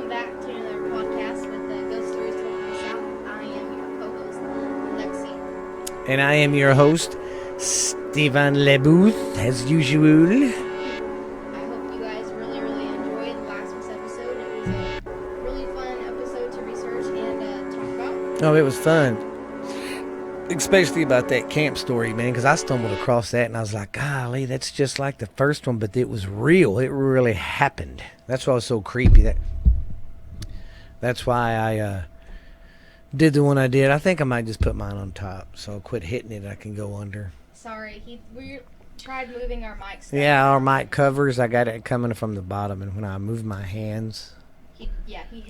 welcome back to another podcast with the Ghost Stories Told from the South. I am your co-host, Lexi. And I am your host, Stephen LeBooth, as usual. I hope you guys really enjoyed last week's episode. It was a really fun episode to research and talk about. Oh, it was fun. Especially about that camp story, man, because I stumbled across that and I was like, golly, that's just like the first one, but it was real. It really happened. That's why it was so creepy. That's why I did the one I did. I think I might just put mine on top, so I'll quit hitting it. I can go under. Sorry, we tried moving our mics. Yeah, our mic covers, I got it coming from the bottom, and when I move my hands,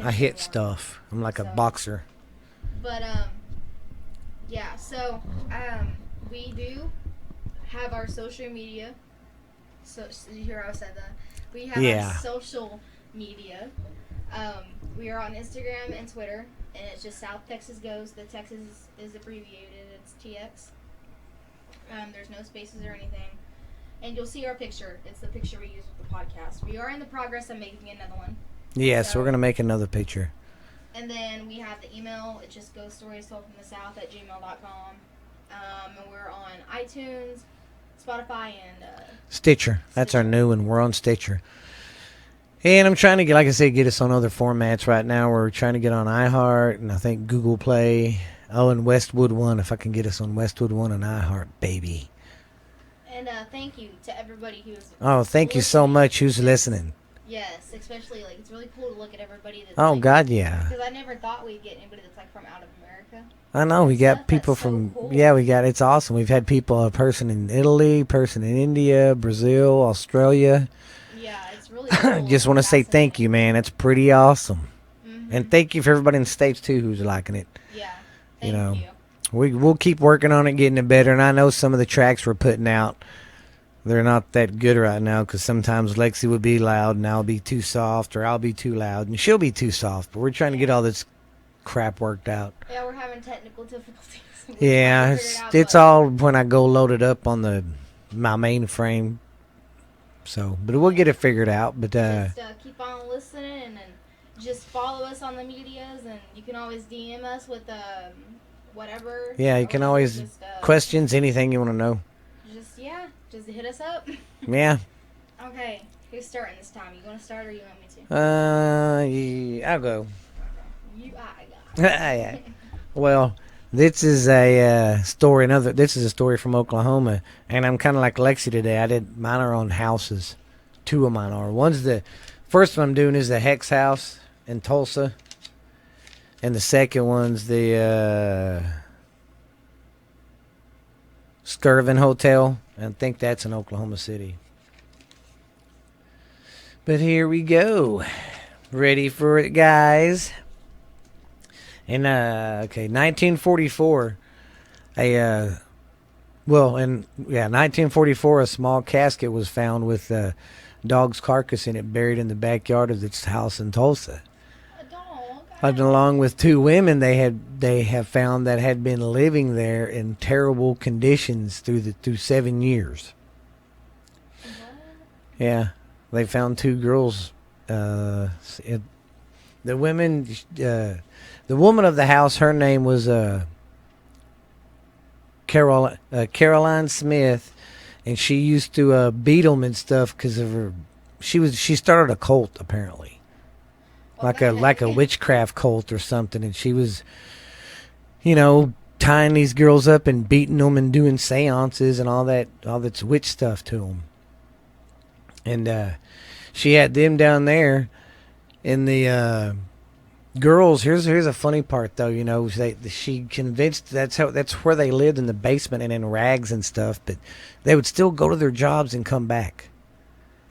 I hit stuff. I'm like a boxer. But, yeah, so, we do have our social media. So, did you hear how I said that? We have our social media. We are on Instagram and Twitter, and it's just South Texas Goes. The Texas is abbreviated. It's TX. There's no spaces or anything. And you'll see our picture. It's the picture we use with the podcast. We are in the progress of making another one. Yes, so we're going to make another picture. And then we have the email. It's just ghoststoriestolfromthesouth@gmail.com. And we're on iTunes, Spotify, and Stitcher. That's our new one. We're on Stitcher. And I'm trying to get, like I said, get us on other formats right now. We're trying to get on iHeart and I think Google Play. Oh, and Westwood One. If I can get us on Westwood One and iHeart, baby. And thank you to everybody who's thank you so much who's listening. Yes, especially, like, it's really cool to look at everybody that's, God, yeah. Because I never thought we'd get anybody that's, like, from out of America. I know, we got people from, cool. It's awesome. We've had a person in Italy, person in India, Brazil, Australia. Yeah, it's really cool. Just want to say thank you, man. It's pretty awesome. Mm-hmm. And thank you for everybody in the States, too, who's liking it. Yeah, thank you. We'll keep working on it, getting it better. And I know some of the tracks we're putting out, they're not that good right now because sometimes Lexi would be loud and I'll be too soft, or I'll be too loud and she'll be too soft. But we're trying to get all this crap worked out. Yeah, we're having technical difficulties. Yeah, it's all when I go load it up on my mainframe. So, but we'll get it figured out. But just keep on listening and just follow us on the medias, and you can always DM us with whatever. Yeah, you can always questions, anything you want to know. Just hit us up. Yeah. Okay, who's starting this time? You want to start or you want me to? Yeah, I'll go. Yeah. Well, this is a story. This is a story from Oklahoma, and I'm kind of like Lexi today. Mine are on houses. Two of mine are. The first one I'm doing is the Hex House in Tulsa, and the second one's the Skirvin Hotel, and I think that's in Oklahoma City. But here we go. Ready for it, guys? In 1944, 1944, a small casket was found with a dog's carcass in it, buried in the backyard of this house in Tulsa. And along with two women they have found that had been living there in terrible conditions through 7 years. Yeah, they found two girls. The woman of the house, her name was Caroline Smith, and she used to beat them and stuff because of her. She started a cult apparently. Like a witchcraft cult or something, and she was, tying these girls up and beating them and doing seances and all that's witch stuff to them. And she had them down there, and the girls. Here's a funny part though. She convinced that's where they lived, in the basement and in rags and stuff, but they would still go to their jobs and come back,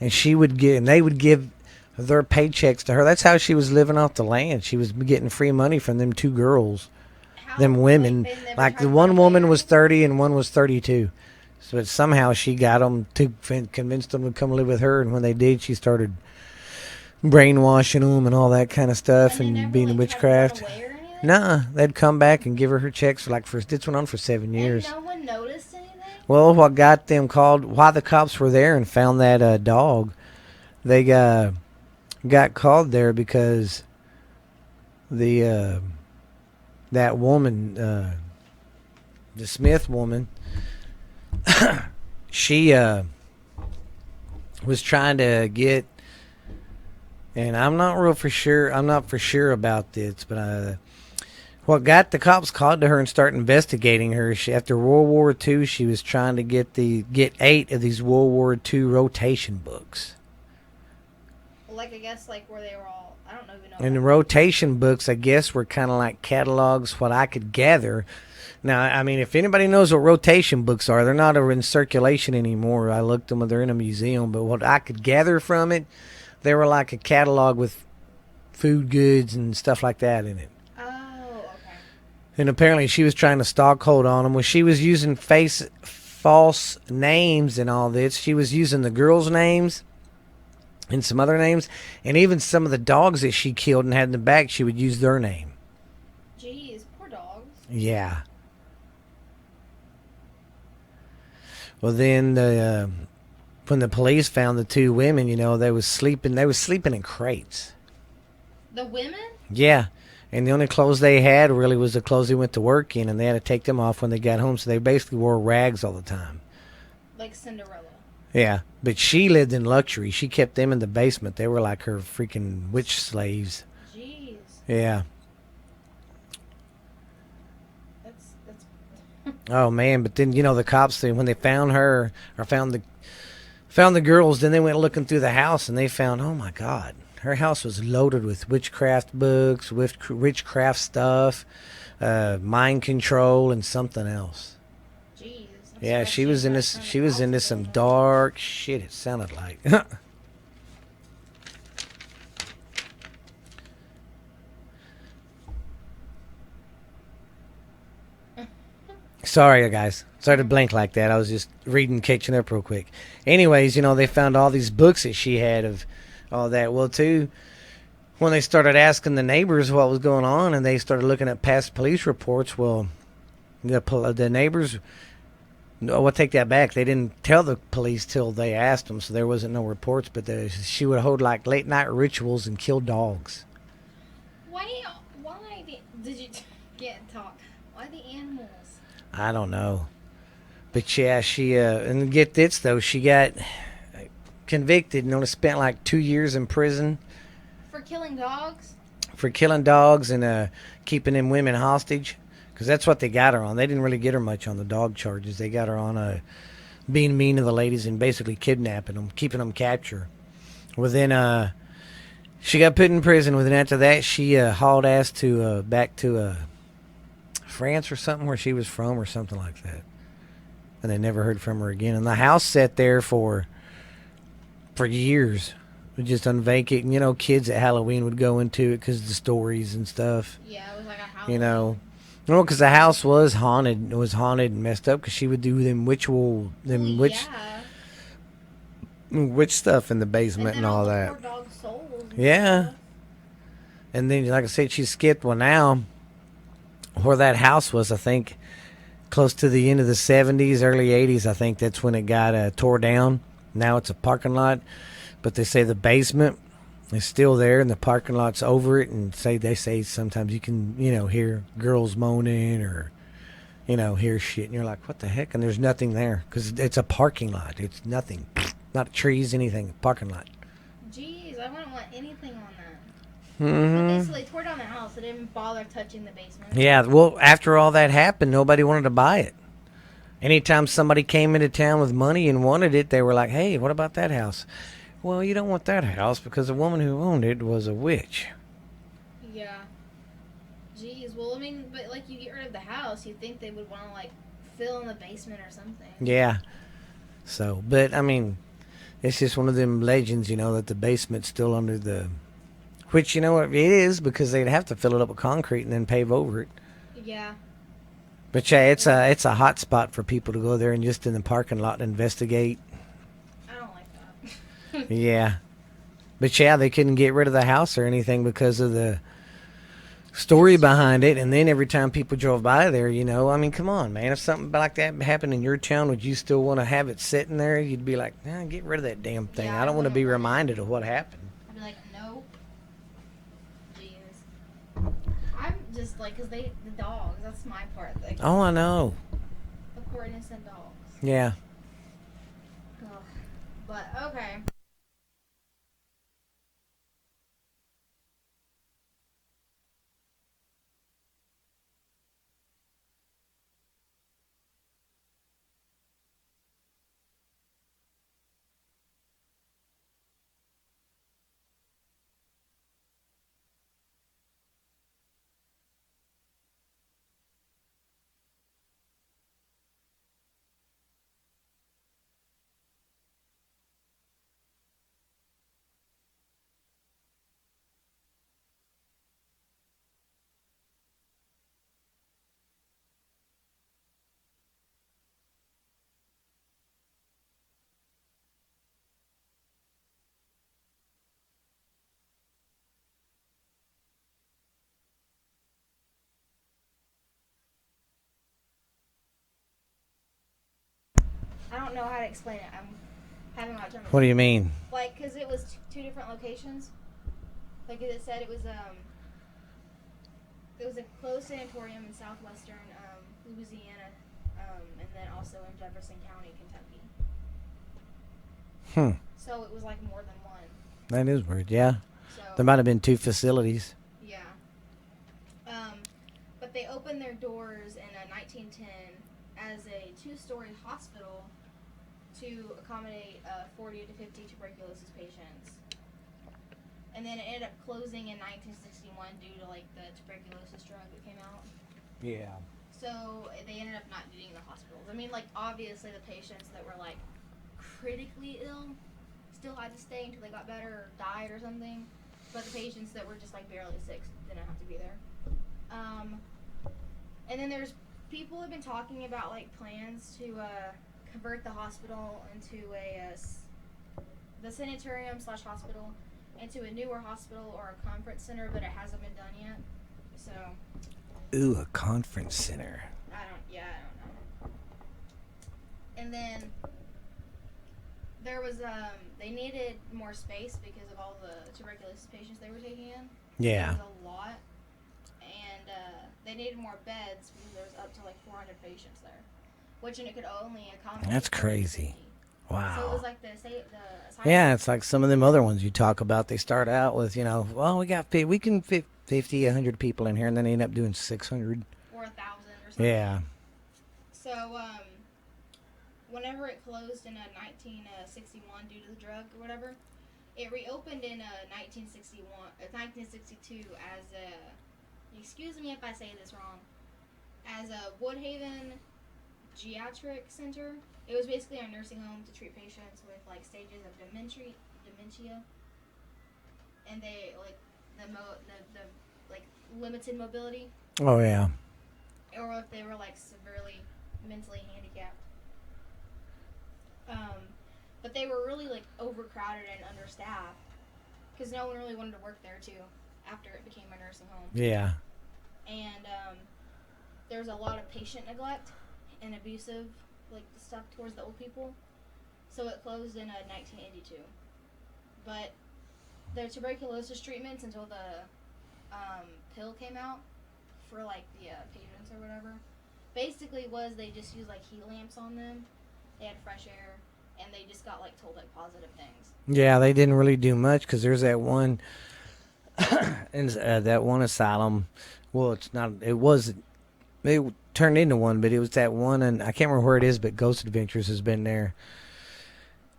and they would give their paychecks to her. That's how she was living off the land. She was getting free money from them two girls, them women. Like the one woman was 30 and one was 32. So somehow she got them to convince them to come live with her. And when they did, she started brainwashing them and all that kind of stuff and being witchcraft. Nah, they'd come back and give her checks this went on for 7 years. And no one noticed anything? Well, what got them called, why the cops were there and found that dog, they got called there because the that woman, the Smith woman, she was trying to get, and I'm not for sure about this, but what got the cops called to her and started investigating her. After World War II, she was trying to get 8 of these World War II rotation books. Like, I guess, like, where they were all, I don't even know. And the rotation books, I guess, were kind of like catalogs, what I could gather. Now, I mean, if anybody knows what rotation books are, they're not in circulation anymore. I looked them, they're in a museum. But what I could gather from it, they were like a catalog with food goods and stuff like that in it. Oh, okay. And apparently she was trying to stockhold on them. When she was using false names and all this, she was using the girls' names and some other names. And even some of the dogs that she killed and had in the back, she would use their name. Jeez, poor dogs. Yeah. Well, then when the police found the 2 women, they was sleeping in crates. The women? Yeah. And the only clothes they had really was the clothes they went to work in, and they had to take them off when they got home, so they basically wore rags all the time. Like Cinderella. Yeah. But she lived in luxury. She kept them in the basement. They were like her freaking witch slaves. Jeez. Yeah. That's Oh man, but then the cops, when they found her or found the girls, then they went looking through the house and they found, oh my God, her house was loaded with witchcraft books, with witchcraft stuff, mind control, and something else. Jeez. Yeah, she was into some dark shit. It sounded like. Sorry, guys. Sorry to blink like that. I was just reading, catching up real quick. Anyways, they found all these books that she had of all that. Well, too, when they started asking the neighbors what was going on and they started looking at past police reports, well, the neighbors, no, I'll take that back. They didn't tell the police till they asked them, so there wasn't no reports, but she would hold like late night rituals and kill dogs. Why did you get talk? Why the animals? I don't know. But yeah, she, and get this though, she got convicted and only spent like 2 years in prison. For killing dogs? For killing dogs and keeping them women hostage. Because that's what they got her on. They didn't really get her much on the dog charges. They got her on being mean to the ladies and basically kidnapping them, keeping them captured. Well, then she got put in prison. Well, then after that, she hauled ass back to France or something where she was from or something like that. And they never heard from her again. And the house sat there for years. It was just unvacant. Kids at Halloween would go into it because of the stories and stuff. Yeah, it was like a Halloween. No, because the house was haunted. It was haunted and messed up because she would do witch stuff in the basement and all that. Poor dog souls. Yeah. And then, like I said, she skipped one now. Where that house was, I think, close to the end of the 70s, early 80s, I think that's when it got tore down. Now it's a parking lot. But they say the basement is still there and the parking lot's over it. And they say sometimes you can, hear girls moaning or, hear shit. And you're like, what the heck? And there's nothing there because it's a parking lot. It's nothing. Not trees, anything. Parking lot. Jeez, I wouldn't want anything on that. Mm-hmm. So they tore down the house. They didn't bother touching the basement. Yeah, well, after all that happened, nobody wanted to buy it. Anytime somebody came into town with money and wanted it, they were like, hey, what about that house? Well, you don't want that house because the woman who owned it was a witch. Yeah. Jeez, well, I mean, but like you get rid of the house, you'd think they would want to like fill in the basement or something. Yeah. So, but I mean, it's just one of them legends, that the basement's still under the... Which, it is because they'd have to fill it up with concrete and then pave over it. Yeah. But yeah, it's a hot spot for people to go there and just in the parking lot and investigate. I don't like that. Yeah. But yeah, they couldn't get rid of the house or anything because of the story behind it. And then every time people drove by there, I mean, come on, man. If something like that happened in your town, would you still want to have it sitting there? You'd be like, nah, get rid of that damn thing. Yeah, I don't want to be reminded of what happened. I'd be like, nope. Jeez. just like, because the dogs, that's my part. Like, oh, I know. The poor innocent dogs. Yeah. Ugh. But, okay. I don't know how to explain it. I'm having a hard time. What do you mean? Like, because it was two different locations. Like it said, it was a closed sanatorium in southwestern Louisiana, and then also in Jefferson County, Kentucky. So it was like more than one. That is weird, yeah. So, there might have been 2 facilities. Yeah. But they opened their doors in 1910 as a 2-story hospital to accommodate 40 to 50 tuberculosis patients. And then it ended up closing in 1961 due to like the tuberculosis drug that came out. Yeah. So they ended up not needing the hospitals. I mean, like obviously the patients that were like critically ill still had to stay until they got better or died or something. But the patients that were just like barely sick didn't have to be there. And then there's people have been talking about like plans to convert the hospital into the sanitarium / hospital into a newer hospital or a conference center, but it hasn't been done yet. So. Ooh, a conference center. I don't know. And then there was they needed more space because of all the tuberculosis patients they were taking in. Yeah. There was a lot, and they needed more beds because there was up to like 400 patients there, which and it could only accommodate. That's crazy. Wow. So it was like the yeah, it's like some of them other ones you talk about. They start out with, well, we can fit 50, 100 people in here, and then they end up doing 600. Or 1,000 or something. Yeah. So, whenever it closed in 1961 due to the drug or whatever, it reopened in 1962 as a, excuse me if I say this wrong, as a Woodhaven Geriatric Center. It was basically a nursing home to treat patients with like stages of dementia, and they like the like limited mobility. Oh yeah. Or if they were like severely mentally handicapped. But they were really like overcrowded and understaffed because no one really wanted to work there too after it became a nursing home. Yeah. And there was a lot of patient neglect and abusive like stuff towards the old people, so it closed in 1982. But the tuberculosis treatments until the pill came out for like the patients or whatever, basically was they just used like heat lamps on them. They had fresh air, and they just got like told like positive things. Yeah, they didn't really do much because there's that one, that one asylum. Well, it's not. It was. It turned into one, but it was that one, and I can't remember where it is, but Ghost Adventures has been there.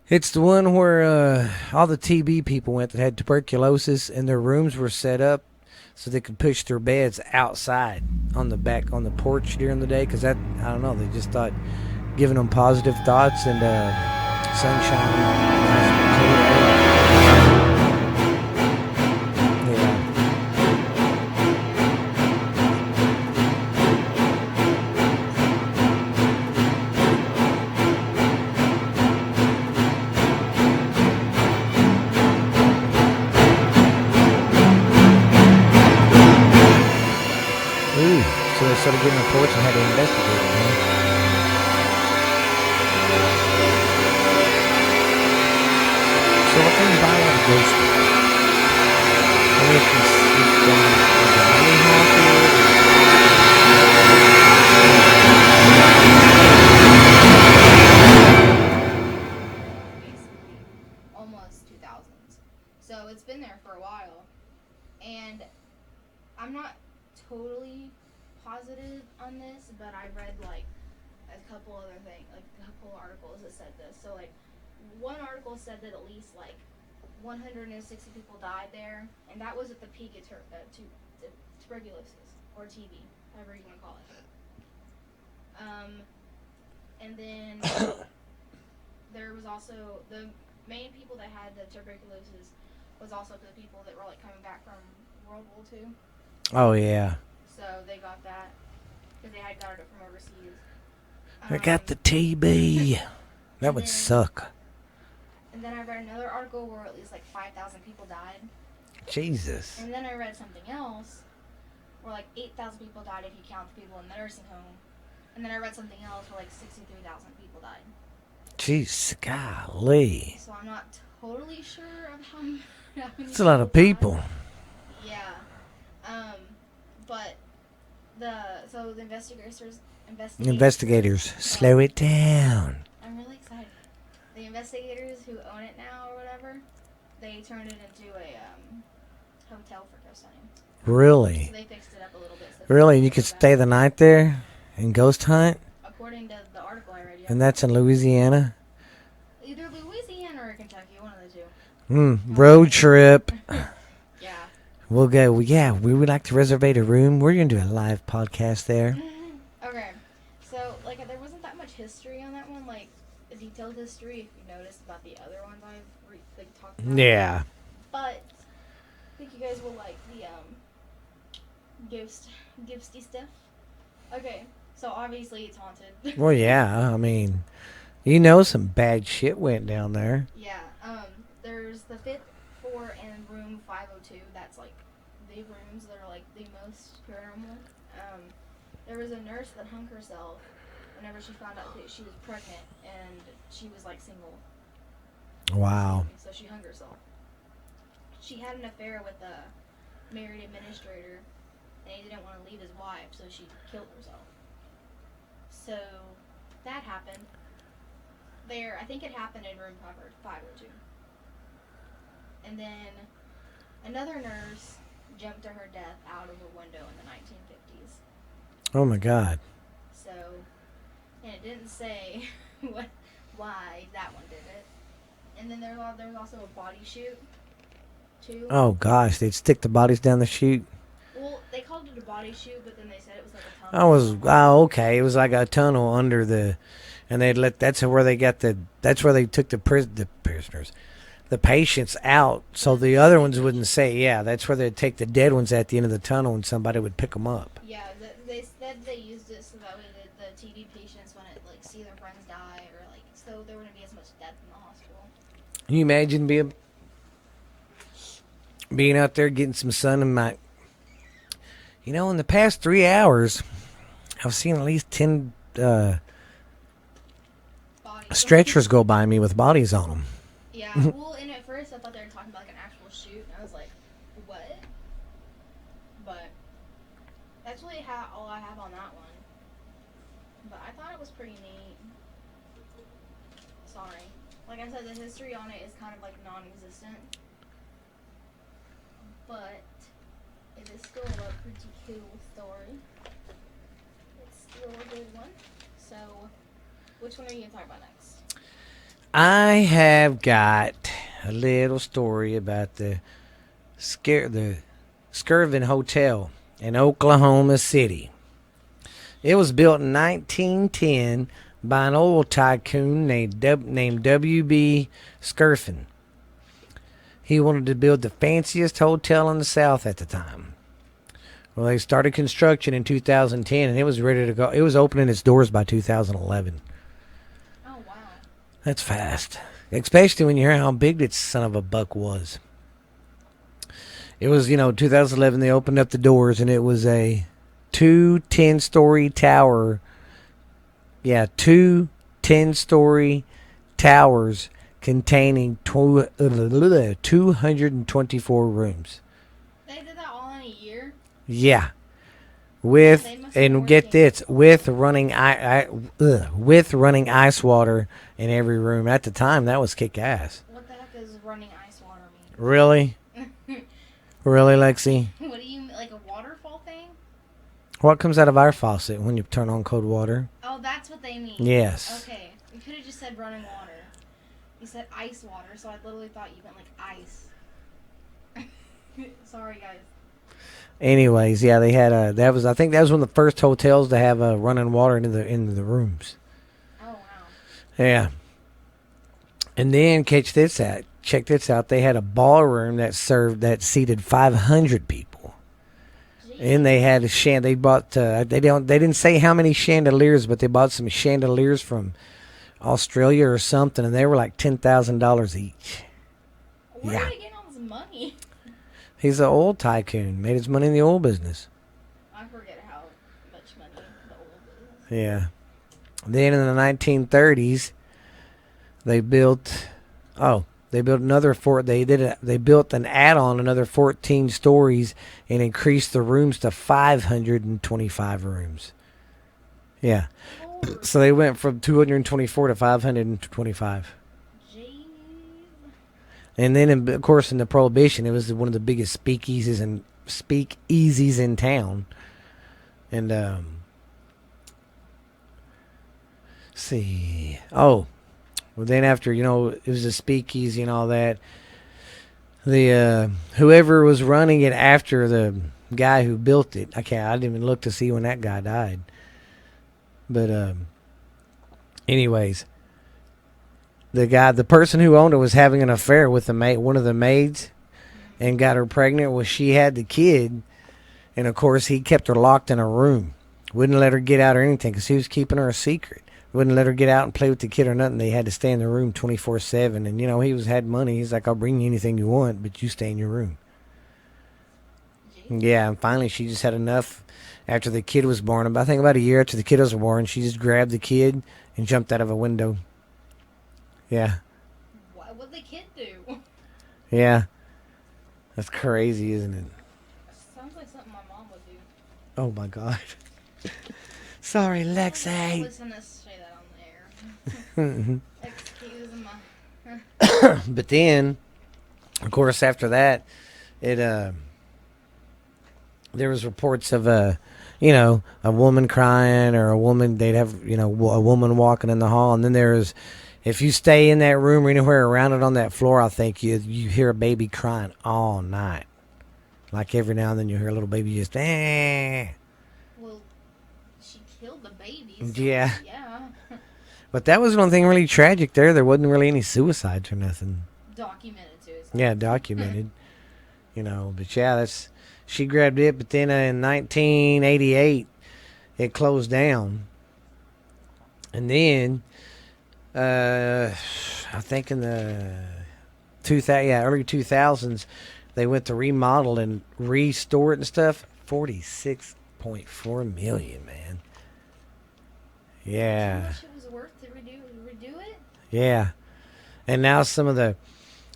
It's the one where all the TB people went that had tuberculosis, and their rooms were set up so they could push their beds outside on the porch during the day, because I don't know, they just thought giving them positive thoughts and sunshine. So they started getting reports and had to investigate it, man. So what can you buy out of Ghost? I mean, if it's haunted, while. And I'm not totally positive on this, but I read like a couple other things, like a couple articles that said this. So like one article said that at least like 160 people died there, and that was at the peak of tuberculosis or TB, however you want to call it. And then there was also the main people that had the tuberculosis was also the people that were like coming back from World War II. Oh yeah. So they got that because they had got it from overseas. I got the TB. That would suck. And then I read another article where at least like 5,000 people died. Jesus. And then I read something else where like 8,000 people died if you count the people in the nursing home. And then I read something else where like 63,000 people died. Jeez, golly. So I'm not totally sure of how many. That's a lot of people. Yeah. But the investigators slow it down. I'm really excited. The investigators who own it now or whatever, they turned it into a hotel for ghost hunting. Really? So they fixed it up a little bit. So really? You could stay the night there and ghost hunt? According to the article I read, yeah. And that's in Louisiana? Either Louisiana or Kentucky, one of the two. Road trip. Yeah. We'll go. Yeah, we would like to reserve a room. We're going to do a live podcast there. Okay. So, like, there wasn't that much history on that one, like, a detailed history, if you noticed about the other ones I've, talked about. Yeah. But I think you guys will like the, ghosty stuff. Okay. So, obviously, it's haunted. Well, yeah. I mean, you know some bad shit went down there. Yeah. There's the fifth floor and room 502. That's, like, the rooms that are, like, the most paranormal. There was a nurse that hung herself whenever she found out that she was pregnant and she was, like, single. Wow. So she hung herself. She had an affair with a married administrator, and he didn't want to leave his wife, so she killed herself. So that happened. I think it happened in room 502. And then another nurse jumped to her death out of a window in the 1950s. Oh my God. So, and it didn't say why that one did it. And then there was also a body chute, too. Oh gosh, they'd stick the bodies down the chute. Well, they called it a body chute, but then they said it was like a tunnel. Okay. It was like a tunnel under the, and that's where they took the prisoners, the patients out, so the other ones wouldn't say. Yeah, that's where they'd take the dead ones at the end of the tunnel, and somebody would pick them up. Yeah, they said they used it so that way the TB patients wouldn't like see their friends die, or like so there wouldn't be as much death in the hospital. Can you imagine being out there getting some sun in my, in the past 3 hours, I've seen at least 10 stretchers go by me with bodies on them. Yeah, well, and at first I thought they were talking about like an actual chute, and I was like, what? But that's really all I have on that one. But I thought it was pretty neat. Sorry. Like I said, the history on it is kind of like non-existent. But it is still a pretty cool story. It's still a good one. So, which one are you going to talk about next? I have got a little story about the Skirvin Hotel in Oklahoma City. It was built in 1910 by an oil tycoon named W.B. Skirvin. He wanted to build the fanciest hotel in the South at the time. Well, they started construction in 2010, and it was ready to go. It was opening its doors by 2011. Oh, wow. That's fast. Especially when you hear how big that son of a buck was. It was, 2011, they opened up the doors, and it was a 2 10-story tower. Yeah, 2 10-story towers containing 224 rooms. They did that all in a year? Yeah. With running ice water in every room. At the time, that was kick ass. What the heck does running ice water mean? Really? Really, Lexi? What do you mean, like a waterfall thing? What comes out of our faucet when you turn on cold water? Oh, that's what they mean. Yes. Okay. You could have just said running water. You said ice water, so I literally thought you meant like ice. Sorry, guys. Anyways, yeah, they had a. I think that was one of the first hotels to have running water into the rooms. Oh wow. Yeah. And then check this out. They had a ballroom that seated 500 people. Jeez. And they had they bought they didn't say how many chandeliers, but they bought some chandeliers from Australia or something, and they were like $10,000 each. Where did he get all this money? He's an oil tycoon. Made his money in the oil business. I forget how much money the oil business. Yeah. Then in the 1930s, they built another fort. They built an add-on, another 14 stories, and increased the rooms to 525 rooms. Yeah. So they went from 224 to 525. Jeez. And then, of course, in the Prohibition, it was one of the biggest speakeasies in town. And see. Oh. Well, then after, it was a speakeasy and all that, the whoever was running it after the guy who built it, I didn't even look to see when that guy died. But anyways, the person who owned it was having an affair with one of the maids, and got her pregnant. Well, she had the kid, and of course he kept her locked in a room, wouldn't let her get out or anything, because he was keeping her a secret. Wouldn't let her get out and play with the kid or nothing. They had to stay in the room 24/7. And he had money. He's like, I'll bring you anything you want, but you stay in your room. Jeez. Yeah, and finally she just had enough. After the kid was born, I think about a year after the kid was born, she just grabbed the kid and jumped out of a window. Yeah. What would the kid do? Yeah. That's crazy, isn't it? Sounds like something my mom would do. Oh, my God. Sorry, Lexi. Listen to say that on the air. Excuse me. But then, of course, after that, there was reports of a woman crying, or a woman, they'd have, a woman walking in the hall. And then if you stay in that room or anywhere around it on that floor, I think you hear a baby crying all night. Like every now and then you hear a little baby just, eh. Well, she killed the baby. So yeah. But that was one thing really tragic there. There wasn't really any suicides or nothing. Documented suicide. Yeah, documented. But yeah, she grabbed it. But then in 1988, it closed down. And then, I think in the early 2000s, they went to remodel and restore it and stuff. $46.4 million, man. Yeah. How much it was worth to redo it? Yeah. And now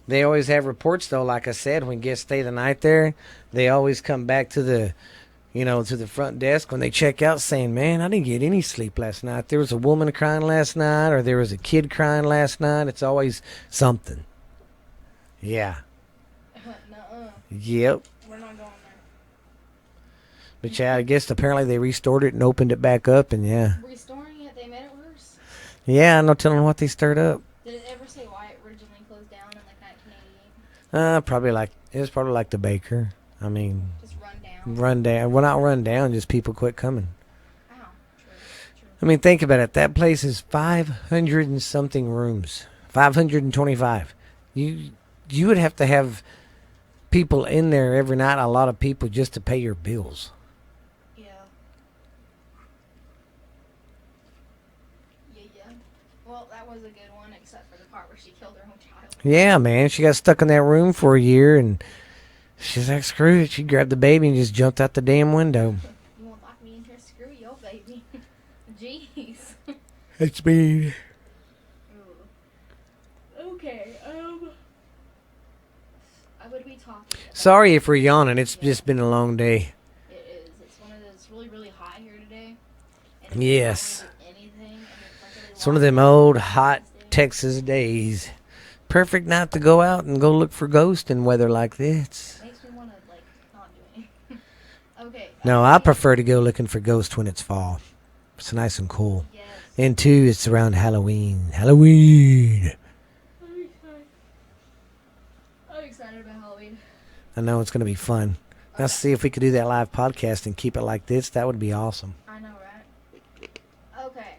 they always have reports, though, like I said, when guests stay the night there, they always come back to the front desk when they check out saying, man, I didn't get any sleep last night. There was a woman crying last night, or there was a kid crying last night. It's always something. Yeah. Nuh-uh. Yep. We're not going there. But yeah, I guess apparently they restored it and opened it back up, and yeah. Restoring it, they made it worse? Yeah, no telling what they stirred up. Did it ever say why it originally closed down in like 1988? It was probably like the baker. I mean, just run down. Well, not run down, just people quit coming. Oh, true. I mean, think about it. That place is 500 and something rooms. 525. You would have to have people in there every night, a lot of people, just to pay your bills. Yeah. Well, that was a good one, except for the part where she killed her own child. Yeah, man. She got stuck in that room for a year, and she's like, screw it. She grabbed the baby and just jumped out the damn window. You won't lock me in here? Screw your baby. Jeez. It's me. Okay, I would be talking. Sorry if we're yawning. It's just been a long day. It is. It's one of those really, really hot here today. And yes. Anything, and it's one of them old, hot Texas days. Perfect night to go out and go look for ghosts in weather like this. Makes me want to like not doing. Okay. No, I prefer to go looking for ghosts when it's fall. It's nice and cool. Yes. And 2, it's around Halloween. Halloween. I'm excited about Halloween. I know it's going to be fun. Okay. Let's see if we could do that live podcast and keep it like this. That would be awesome. I know, right? Okay,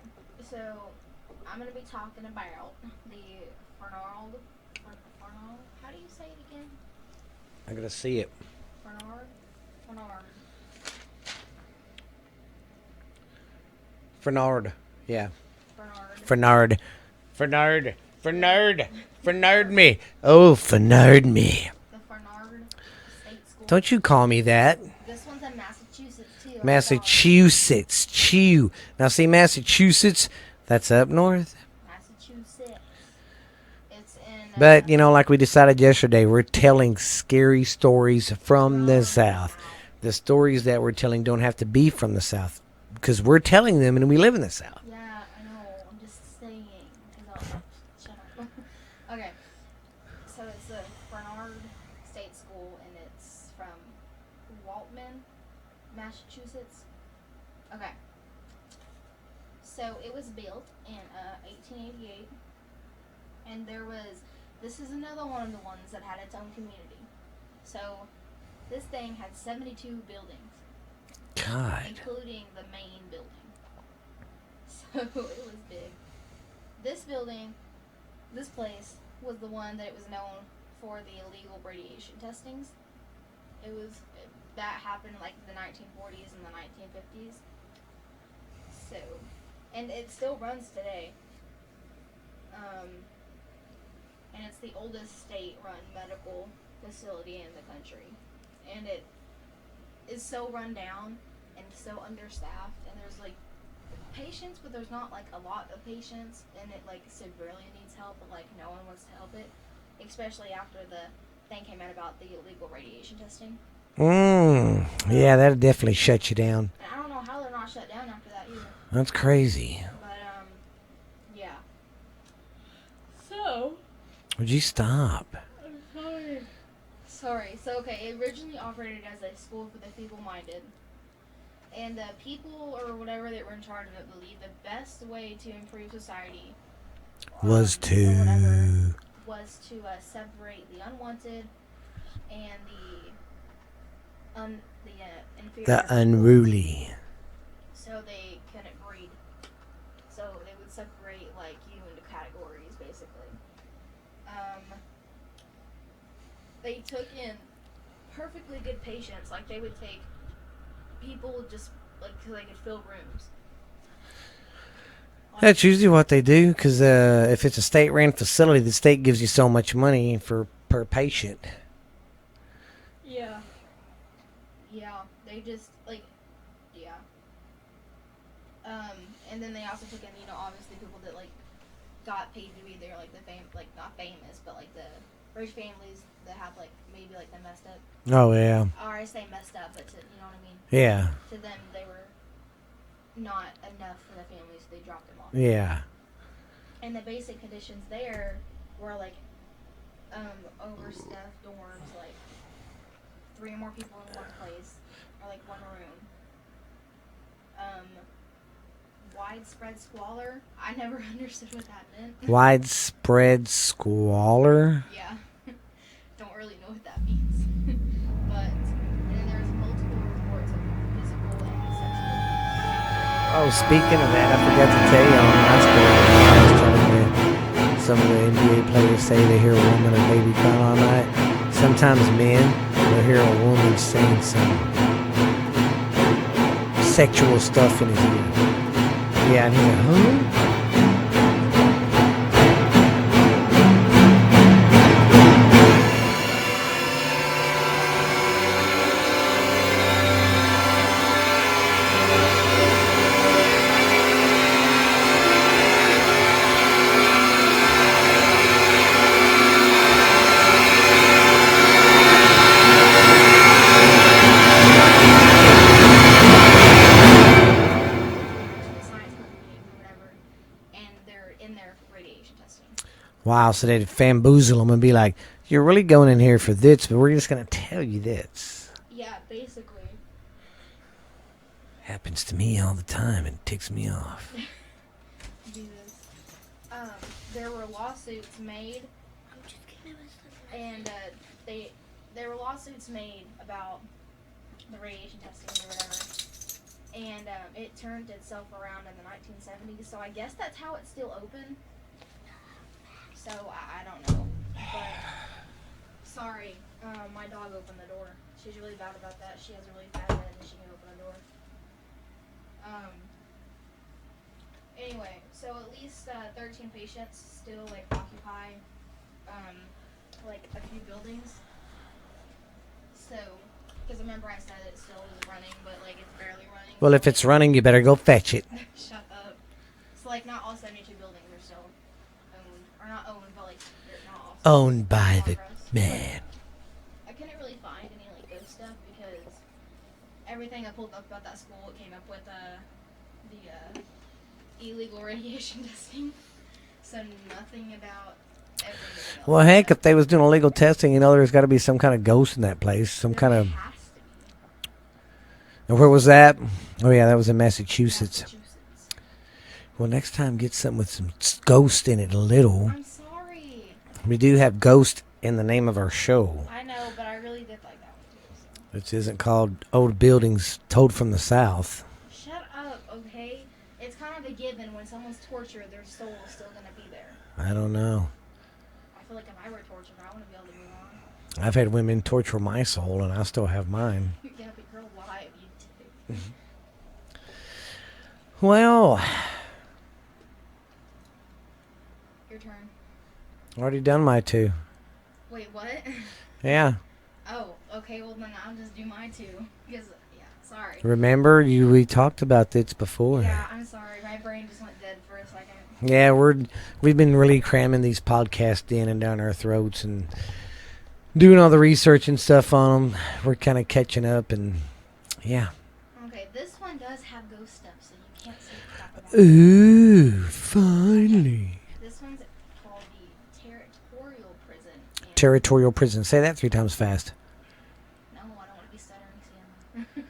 so I'm going to be talking about the Fernald. How do you say it again? I'm going to see it. Fernard. Yeah. Fernard me. Oh, Fernard me. The Fernard State School. Don't you call me that. This one's in Massachusetts, too. Massachusetts. Chew. Now, see, Massachusetts, that's up north. Massachusetts. It's in... But, like we decided yesterday, we're telling scary stories from the South. The stories that we're telling don't have to be from the South. Because we're telling them and we live in the South. Yeah, I know. I'm just saying. Shut up. Okay. So it's the Fernard State School, and it's from Waltham, Massachusetts. Okay. So it was built in 1888, and this is another one of the ones that had its own community. So this thing had 72 buildings. God. Including the main building. So it was big. This place was the one that it was known for the illegal radiation testings. That happened like in the 1940s and the 1950s. So, and it still runs today. And it's the oldest state-run medical facility in the country. And it is so run down and so understaffed, and there's like patients, but there's not like a lot of patients, and it like severely needs help, but like no one wants to help it, especially after the thing came out about the illegal radiation testing. Yeah, that'll definitely shut you down. And I don't know how they're not shut down after that either. That's crazy. But yeah. So. Would you stop? I'm sorry. So, okay, it originally operated as a school for the feeble-minded. And the people or whatever that were in charge of it believed the best way to improve society was to separate the unwanted and inferior. The unruly. So they couldn't breed. So they would separate like you into categories, basically. They took in perfectly good patients. Like they would take people just like so they could fill rooms. That's usually what they do, because if it's a state-run facility, the state gives you so much money per patient. Yeah. Yeah, they just like, yeah. And then they also took in, obviously people that like got paid to be there, like not famous, but like the rich families that have like maybe like the messed up. Oh yeah. Or I say messed up, but you know what I mean? Yeah. To them, they were not enough for the families, so they dropped them off. Yeah. And the basic conditions there were like overstuffed dorms, like 3 or more people in one place, or like one room. Widespread squalor. I never understood what that meant. Widespread squalor? Yeah. Don't really know what that means. And then there's multiple reports of physical and sexual abuse. Oh, speaking of that, I forgot to tell you on my story. I was telling you, some of the NBA players say they hear a woman or baby cry all night. Sometimes men will hear a woman saying some sexual stuff in his ear. Yeah, and he's like, huh? Wow, so they'd bamboozle them and be like, You're really going in here for this, but we're just going to tell you this. Yeah, basically. Happens to me all the time and ticks me off. Jesus. There were lawsuits made, and there were lawsuits made about the radiation testing or whatever, and it turned itself around in the 1970s. So I guess that's how it's still open. So I don't know, but sorry, my dog opened the door. She's really bad about that. She has a really bad head and she can open the door. Anyway, so at least 13 patients still like occupy like a few buildings. So, because remember I said it still is running, but like it's barely running. Well, if it's running, you better go fetch it. Shut up. So like not all 72 buildings are still owned, or not owned, but like they're not all Owned by the man. I couldn't really find any like ghost stuff because everything I pulled up about that school, it came up with the illegal radiation testing. So nothing about everything else. Well, heck, if they was doing illegal testing, there's got to be some kind of ghost in that place. Some kind of. Has to be. And where was that? Oh, yeah, that was in Massachusetts. Well, next time, get something with some ghost in it a little. I'm sorry. We do have ghost in the name of our show. I know, but I really did like that one too. So. Which isn't called Old Buildings Told from the South. Shut up, okay? It's kind of a given when someone's tortured, their soul is still going to be there. I don't know. I feel like if I were tortured, I want to be able to move on. I've had women torture my soul, and I still have mine. Yeah, but girl, why if you did? Well, Your turn. already done my two. Wait, what? Yeah. Oh, okay, well then I'll just do my two. Because, yeah, sorry. Remember, we talked about this before. Yeah, I'm sorry. My brain just went dead for a second. Yeah, we've been really cramming these podcasts in and down our throats and doing all the research and stuff on them. We're kind of catching up, and yeah. Okay, this one does have ghost stuff, so you can't say crap about it. Ooh, finally. This one's called the Territorial Prison. Territorial prison. Say that 3 times fast. No, I don't want to be stuttering, Sam.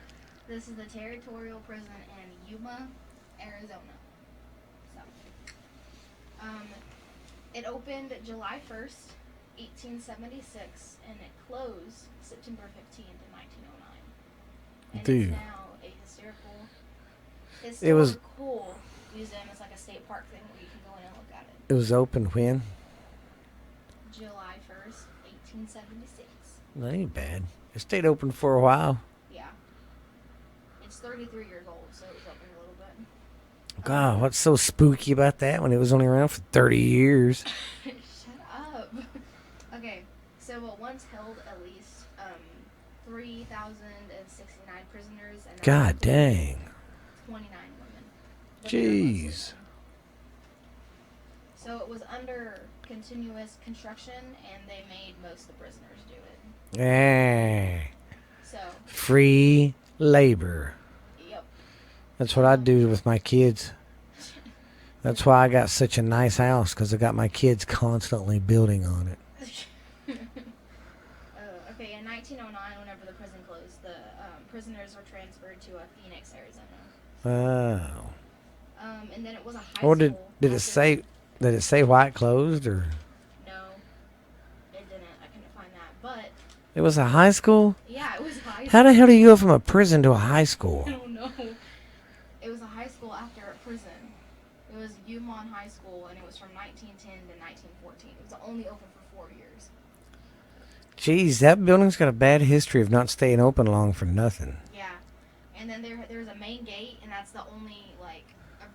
This is the Territorial Prison in Yuma, Arizona. So, it opened July 1st, 1876, and it closed September 15th, in 1909. And Dude. it's now a historical museum. It's like a state park thing where you can go in and look at it. It was open when? July 1st, 1876. That ain't bad. It stayed open for a while. Yeah. It's 33 years old, so it was open a little bit. God, what's so spooky about that when it was only around for 30 years? Shut up. Okay, so it once held at least 3,069 prisoners. And God dang. 29 women. But Jeez. they were mostly women. So it was under continuous construction, and they made most of the prisoners do it. Yeah. So, Free labor. yep. That's what I do with my kids. That's why I got such a nice house, because I got my kids constantly building on it. Okay, in 1909, whenever the prison closed, the prisoners were transferred to Phoenix, Arizona. Oh. And then it was a high Or school. did it say why it closed, or No, it didn't. I couldn't find that. But, it was a high school? yeah, it was a high school. How the hell do you go from a prison to a high school? I don't know. It was a high school after a prison. It was Yuma High School, and it was from 1910 to 1914. It was only open for 4 years. Jeez, that building's got a bad history of not staying open long for nothing. Yeah. And then there's a main gate, and that's the only, like,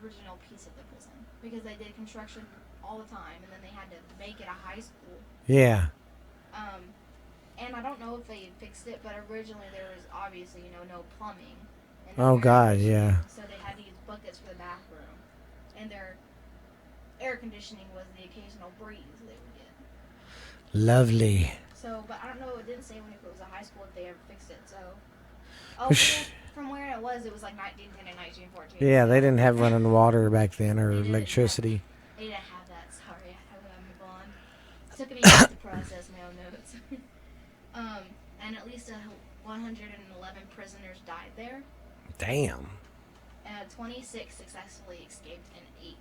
original piece of the prison. Because they did construction all the time, and then they had to make it a high school. Yeah. And I don't know if they fixed it, but originally there was obviously, no plumbing. in the Oh, air God, yeah. conditioning, So they had to use buckets for the bathroom. And their air conditioning was the occasional breeze they would get. Lovely. So, but I don't know, it didn't say when it was a high school if they ever fixed it, so. Oh, Whoosh. from where it was like 1910 and 1914. Yeah, they didn't have running water back then, or They didn't electricity. They didn't have that, sorry. I gotta move on. It took me a minute to process, man. notes. And at least 111 prisoners died there. Damn. 26 successfully escaped, and eight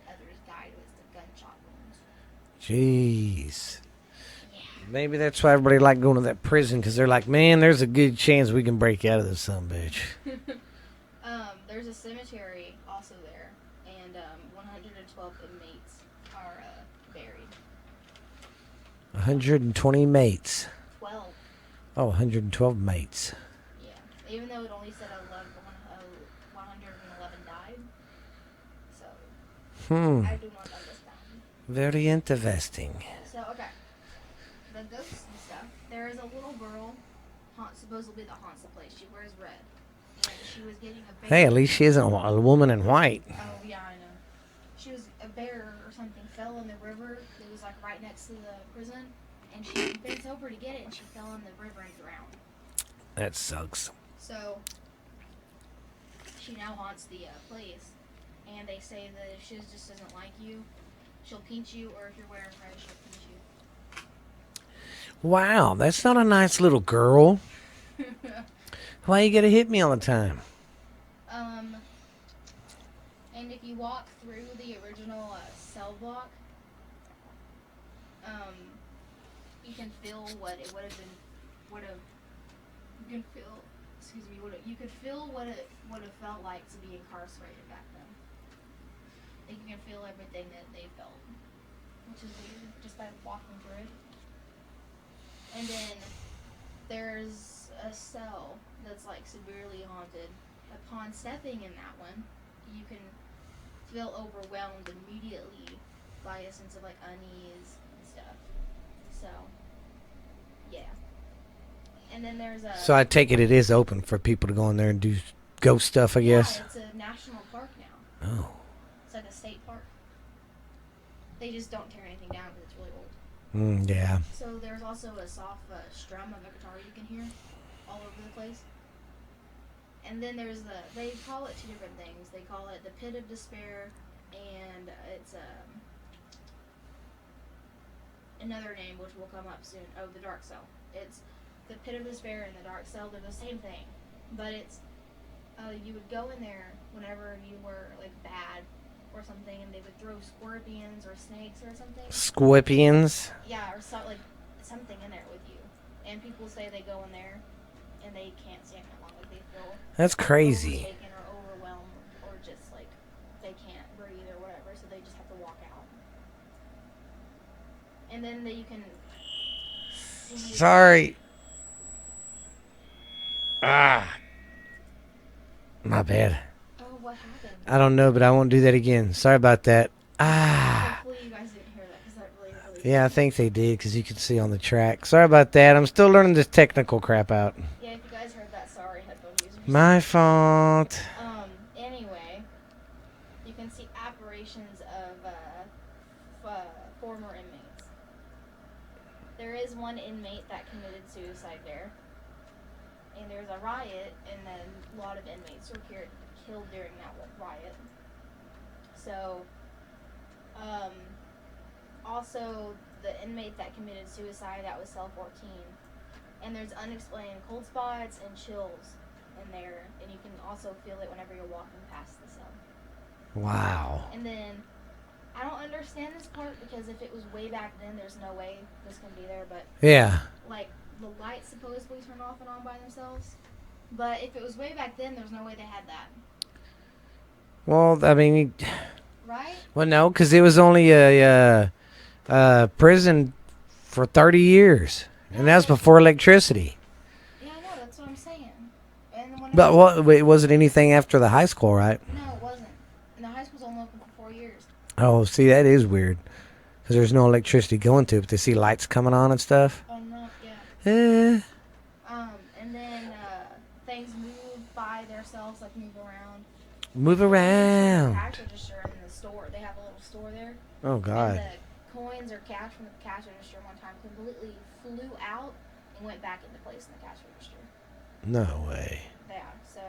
others died with the gunshot wounds. Jeez. Yeah. Maybe that's why everybody like going to that prison, because they're like, man, there's a good chance we can break out of this sumbitch. There's a cemetery also there, and 112 inmates are buried. 120 mates. 12. Oh, 112 mates. Yeah. Even though it only said 111 died. So, I do not understand. Very interesting. So, okay. The ghosts and stuff. There is a little girl, supposedly that haunts the place. She wears red. And she was getting a bear. Hey, at least she isn't a woman in white. Oh, yeah, I know. She was a bear or something fell in the river. It was like right next to the prison. And she bent over to get it, and she fell in the river and drowned. That sucks. So, she now haunts the place. And they say that if she just doesn't like you, she'll pinch you, or if you're wearing red, she'll pinch you. Wow, that's not a nice little girl. Why you gotta hit me all the time? And if you walk through the original cell block, you can feel what it would have been, you could feel what it would have felt like to be incarcerated back then. Like you can feel everything that they felt, which is weird, just by walking through it. And then there's a cell that's like severely haunted. Upon stepping in that one, you can feel overwhelmed immediately by a sense of like unease and stuff. So, yeah. And then there's a... So I take it is open for people to go in there and do ghost stuff, I guess? Yeah, it's a national park now. Oh. It's like a state park. They just don't tear anything down because it's really old. Yeah. So there's also a soft strum of a guitar you can hear all over the place. And then there's they call it two different things. They call it the Pit of Despair, and it's another name which will come up soon. Oh, the Dark Cell. It's the Pit of Despair and the Dark Cell. They're the same thing, but it's you would go in there whenever you were like bad or something, and they would throw scorpions or snakes or something. Scorpions? Yeah, or like something in there with you. And people say they go in there and they can't stand that long. Like they feel That's crazy. overtaken or overwhelmed, or just like they can't breathe or whatever, so they just have to walk out. And then you can see. Sorry. My bad. Oh, what happened? I don't know, but I won't do that again. Sorry about that. Hopefully you guys didn't hear that, because that really. Yeah, I think they did, because you could see on the track. Sorry about that. I'm still learning this technical crap out. Yeah, if you guys heard that, sorry, headphone users. My fault. Anyway, you can see apparitions of former inmates. There is one inmate that committed suicide there. And there's a riot, and then a lot of inmates were killed during that riot. So, also, the inmate that committed suicide, that was cell 14. And there's unexplained cold spots and chills in there, and you can also feel it whenever you're walking past the cell. Wow. And then, I don't understand this part, because if it was way back then, there's no way this can be there, but... Yeah. Like, the lights supposedly turn off and on by themselves. But if it was way back then, there's no way they had that. Well, I mean... Right? Well, no, because it was only a prison for 30 years. And that's before electricity. Yeah, I know, that's what I'm saying. And when But it wasn't anything after the high school, right? No, it wasn't. And the high school's only open for 4 years. Oh, see, that is weird. Because there's no electricity going to it, but they see lights coming on and stuff. Oh, no, yeah. And then things move by themselves, like move around. Move around. The cash register in the store, they have a little store there. Oh, God. And the coins or cash from the cash register one time completely flew out and went back into place in the cash register. No way. Yeah, so,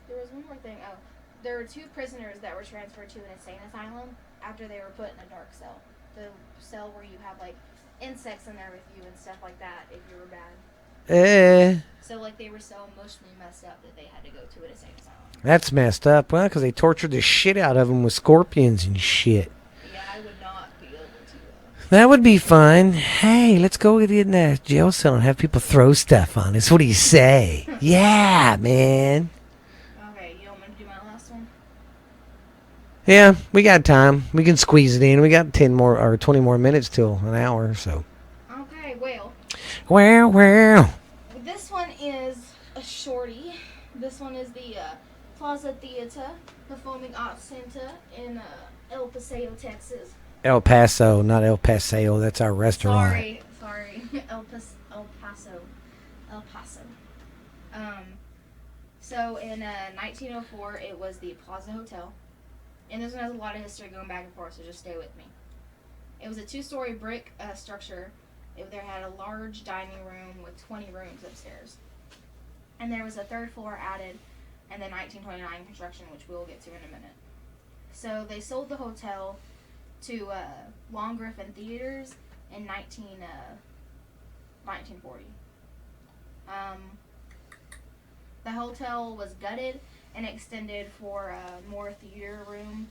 there was one more thing. Oh, there were 2 prisoners that were transferred to an insane asylum after they were put in a dark cell. the cell where you have like insects in there with you and stuff like that if you were bad. So like they were so emotionally messed up that they had to go to an insane asylum. That's messed up. Well, because they tortured the shit out of them with scorpions and shit. Yeah, I would not be able to. That would be fun. Hey, let's go get in that jail cell and have people throw stuff on us. What do you say? Yeah, man. Okay, you want me to do my last one? Yeah, we got time. We can squeeze it in. We got 10 more or 20 more minutes till an hour, so. Okay, well. Well. This one is a shorty. This one is the Plaza Theater Performing Arts Center in El Paso, Texas. El Paso, not El Paseo. That's our restaurant. Sorry. El Paso. So in 1904, it was the Plaza Hotel. And this one has a lot of history going back and forth, so just stay with me. It was a 2-story brick structure. There had a large dining room with 20 rooms upstairs. And there was a 3rd floor added in the 1929 construction, which we'll get to in a minute. So they sold the hotel to Long Griffin Theaters in 1940. The hotel was gutted and extended for more theater room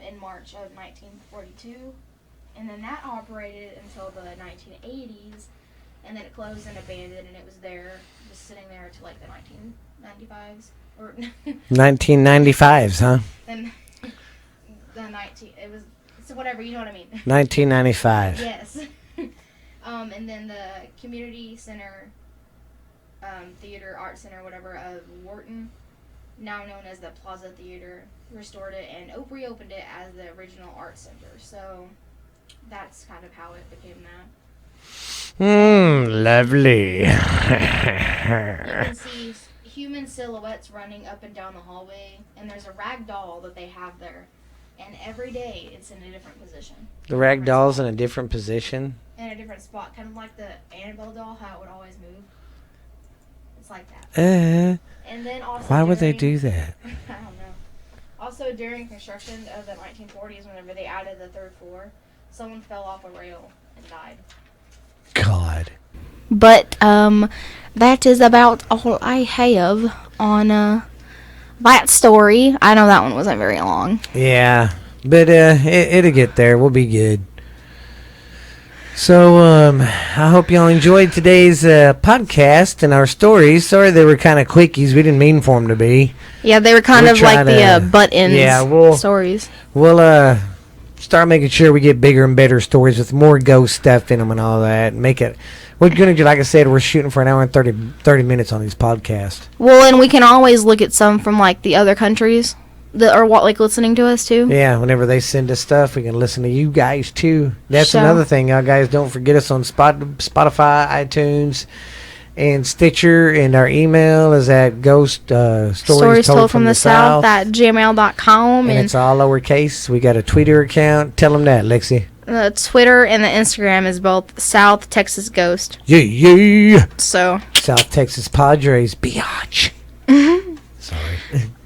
in March of 1942. And then that operated until the 1980s, and then it closed and abandoned, and it was there, just sitting there until like the 1995s. Or 1995s, huh? And it was, so whatever, you know what I mean. 1995. Yes. And then the community center, theater, art center, whatever, of Wharton, now known as the Plaza Theater, restored it and reopened it as the original art center. So that's kind of how it became that. Lovely. You can see human silhouettes running up and down the hallway, and there's a rag doll that they have there, and every day it's in a different position. The rag doll's in a different position? In a different spot, kind of like the Annabelle doll, how it would always move. It's like that. And then also why would they do that? I don't know. Also, during construction of the 1940s, whenever they added the 3rd floor, someone fell off a rail and died. God. But that is about all I have on that story. I know that one wasn't very long. Yeah, but it'll get there. We'll be good. So I hope y'all enjoyed today's podcast and our stories. Sorry they were kind of quickies. We didn't mean for them to be. Yeah, they were kind of like the butt-ins stories. We'll start making sure we get bigger and better stories with more ghost stuff in them and all that. And make it. We're going to do, like I said, we're shooting for an hour and 30 minutes on these podcasts. Well, and we can always look at some from, like, the other countries that are, listening to us, too. Yeah, whenever they send us stuff, we can listen to you guys, too. That's another thing, y'all guys. Don't forget us on Spotify, iTunes, and Stitcher. And our email is at stories told from the south at gmail.com. And it's all lowercase. We got a Twitter account. Tell them that, Lexi. The Twitter and the Instagram is both South Texas Ghost. Yeah. So. South Texas Padres, biatch. Sorry.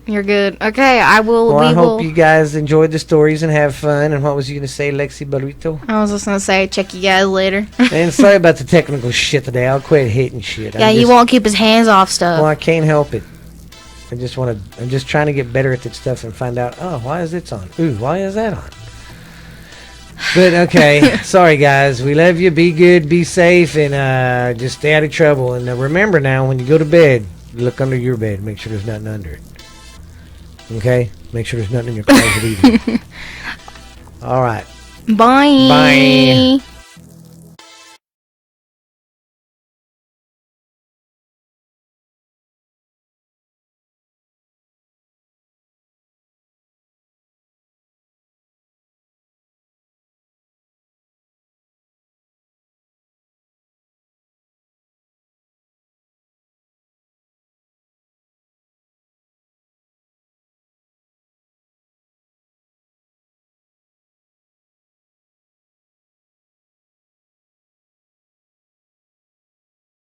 You're good. Okay, I will. Well, I hope you guys enjoyed the stories and have fun. And what was you going to say, Lexi Barrito? I was just going to say, check you guys later. And sorry about the technical shit today. I'll quit hitting shit. Yeah, he won't keep his hands off stuff. Well, I can't help it. I'm just trying to get better at that stuff and find out, why is this on? Ooh, why is that on? But, okay. Sorry, guys. We love you. Be good. Be safe. And just stay out of trouble. And remember now, when you go to bed, look under your bed. Make sure there's nothing under it. Okay? Make sure there's nothing in your closet either. All right. Bye. Bye.